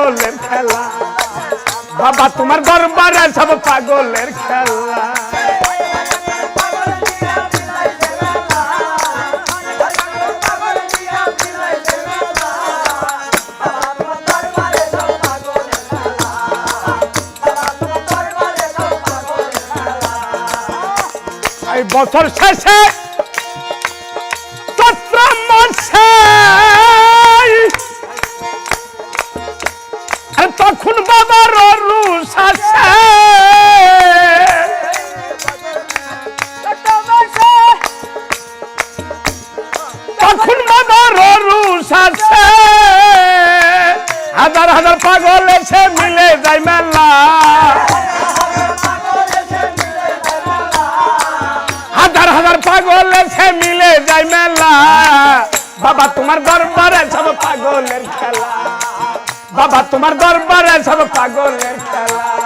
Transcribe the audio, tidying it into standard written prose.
পাগলের খেলা বাবা তোমার দরবারে সব পাগলের খেলা এই বছর শেষে চৈত্র মাসে তখন বাবার রুষ আসে তখন বাবার রুষ আসে হাজার হাজার পাগল এসে মিলে যায় মেলা হাজার হাজার পাগল এসে মিলে যায় মেলা বাবা তোমার দরবারে সব পাগলের খেলা বাবা তোমার দরবারে সব পাগলের খেলা